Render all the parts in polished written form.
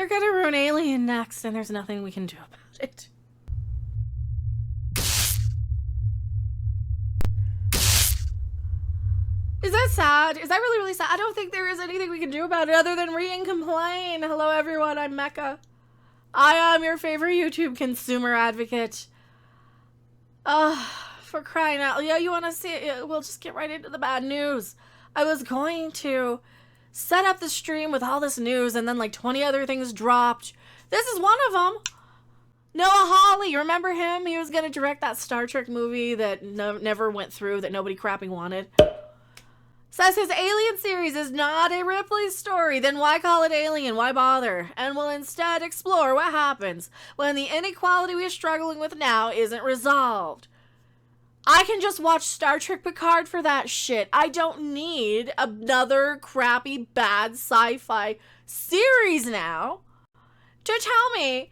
They're gonna ruin Alien next, and there's nothing we can do about it. Is that sad? Is that really, really sad? I don't think there is anything we can do about it other than read and complain. Hello, everyone. I'm Mecha. I am your favorite YouTube consumer advocate. For crying out. Yeah, you want to see it? We'll just get right into the bad news. I was going to set up the stream with all this news, and then like 20 other things dropped. This is one of them. Noah Hawley, you remember him? He was going to direct that Star Trek movie that never went through, that nobody crapping wanted. Says his Alien series is not a Ripley story. Then why call it Alien? Why bother? And will instead explore what happens when the inequality we are struggling with now isn't resolved. I can just watch Star Trek Picard for that shit. I don't need another crappy, bad sci-fi series now to tell me,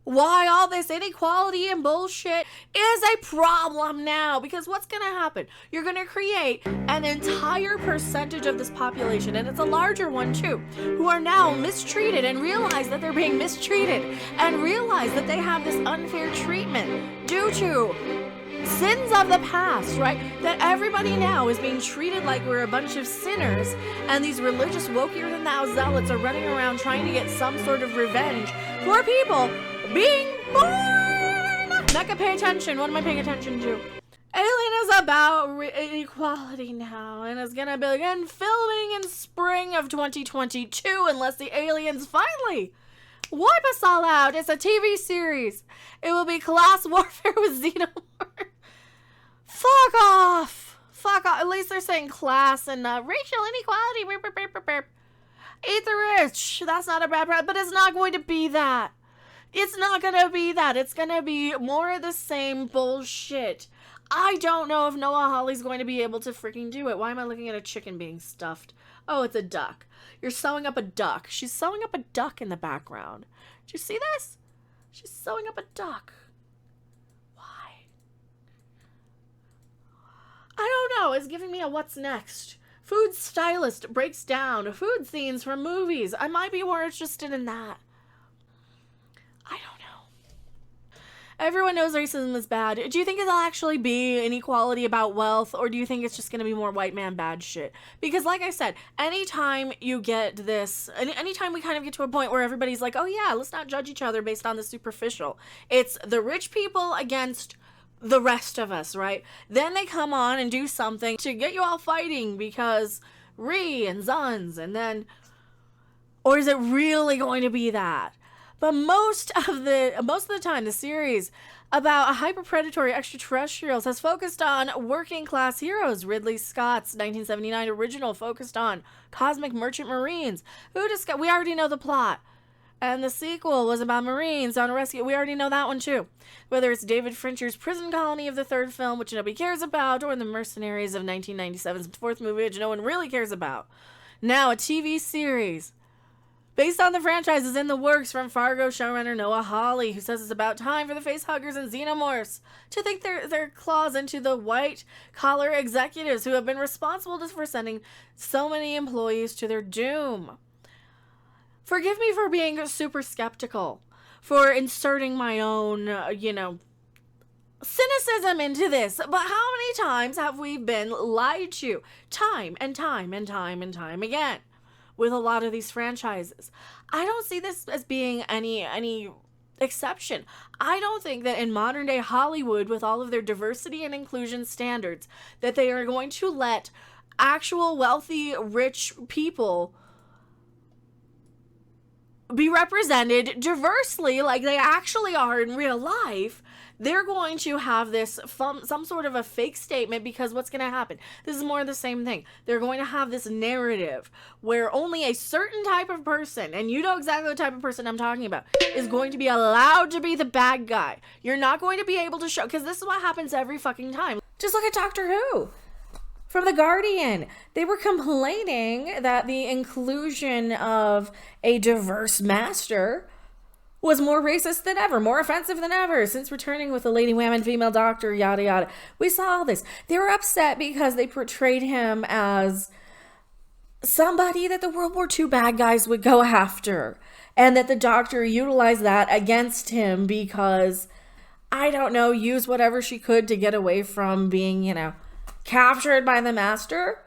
why all this inequality and bullshit is a problem now. Because what's going to happen? You're going to create an entire percentage of this population, and it's a larger one too, who are now mistreated and realize that they're being mistreated and realize that they have this unfair treatment due to sins of the past, right? That everybody now is being treated like we're a bunch of sinners, and these religious wokier than thou zealots are running around trying to get some sort of revenge for people being born. Mecha, pay attention. What am I paying attention to? Alien is about equality now, and is gonna begin filming in spring of 2022 unless the aliens finally wipe us all out. It's a TV series. It will be class warfare with xenomorphs. Fuck off. Fuck off. At least they're saying class and racial inequality. Eat the rich. That's not a bad part, but it's not going to be that. It's not going to be that. It's going to be more of the same bullshit. I don't know if Noah Hawley's going to be able to freaking do it. Why am I looking at a chicken being stuffed? Oh, it's a duck. You're sewing up a duck. She's sewing up a duck in the background. Did you see this? She's sewing up a duck. Why? I don't know. It's giving me a what's next. Food stylist breaks down food scenes from movies. I might be more interested in that. I don't know. Everyone knows racism is bad. Do you think it'll actually be inequality about wealth, or do you think it's just going to be more white man bad shit? Because like I said, anytime you get this, anytime we kind of get to a point where everybody's like, oh yeah, let's not judge each other based on the superficial. It's the rich people against the rest of us, right? Then they come on and do something to get you all fighting because Ree and Zuns, and then, or is it really going to be that? But most of the time, the series about hyper-predatory extraterrestrials has focused on working-class heroes. Ridley Scott's 1979 original focused on cosmic merchant marines. We already know the plot. And the sequel was about marines on a rescue. We already know that one too. Whether it's David Fincher's prison colony of the third film, which nobody cares about, or the Mercenaries of 1997's fourth movie, which no one really cares about. Now a TV series based on the franchises in the works from Fargo showrunner Noah Hawley, who says it's about time for the facehuggers and xenomorphs to think their claws into the white-collar executives who have been responsible for sending so many employees to their doom. Forgive me for being super skeptical, for inserting my own, cynicism into this, but how many times have we been lied to? Time and time and time and time again. With a lot of these franchises. I don't see this as being any exception. I don't think that in modern day Hollywood, with all of their diversity and inclusion standards, that they are going to let actual wealthy, rich people be represented diversely like they actually are in real life. They're going to have this some sort of a fake statement, because what's going to happen? This is more of the same thing. They're going to have this narrative where only a certain type of person, and you know exactly the type of person I'm talking about, is going to be allowed to be the bad guy. You're not going to be able to show, because this is what happens every fucking time. Just look at Doctor Who. From The Guardian, they were complaining that the inclusion of a diverse master was more racist than ever, more offensive than ever, since returning with a lady woman, female doctor, yada yada. We saw all this. They were upset because they portrayed him as somebody that the World War II bad guys would go after, and that the Doctor utilized that against him because, I don't know, use whatever she could to get away from being, captured by the Master.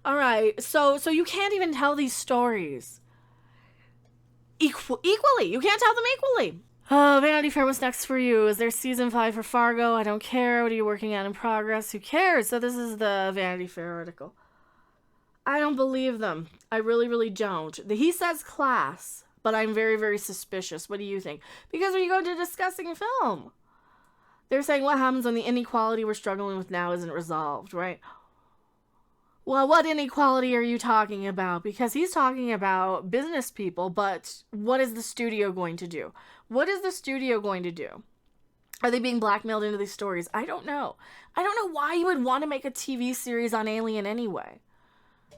All right, so you can't even tell these stories equally. You can't tell them equally. Oh, Vanity Fair, what's next for you? Is there season 5 for Fargo? I don't care. What are you working on in progress? Who cares? So this is the Vanity Fair article. I don't believe them. I really, really don't. He says class, but I'm very, very suspicious. What do you think? Because when you go to discussing film, they're saying what happens when the inequality we're struggling with now isn't resolved, right? Well, what inequality are you talking about? Because he's talking about business people, but what is the studio going to do? What is the studio going to do? Are they being blackmailed into these stories? I don't know. I don't know why you would want to make a TV series on Alien anyway.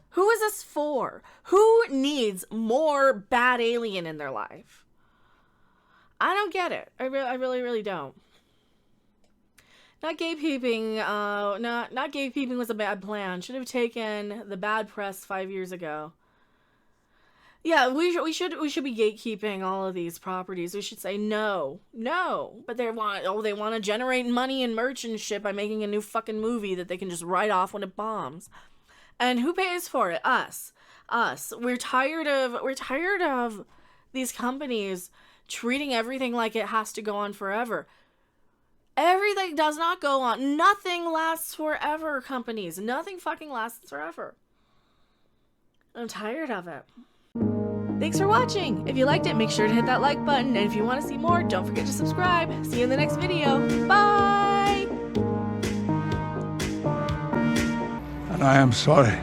Who is this for? Who needs more bad alien in their life? I don't get it. I really, really don't. Not gatekeeping. Not gatekeeping was a bad plan. Should have taken the bad press 5 years ago. Yeah, we should be gatekeeping all of these properties. We should say no. But they want to generate money and merch and shit by making a new fucking movie that they can just write off when it bombs. And who pays for it? Us. We're tired of these companies treating everything like it has to go on forever. Everything does not go on. Nothing lasts forever, companies. Nothing fucking lasts forever. I'm tired of it. Thanks for watching. If you liked it, make sure to hit that like button. And if you want to see more, don't forget to subscribe. See you in the next video. Bye! And I am sorry.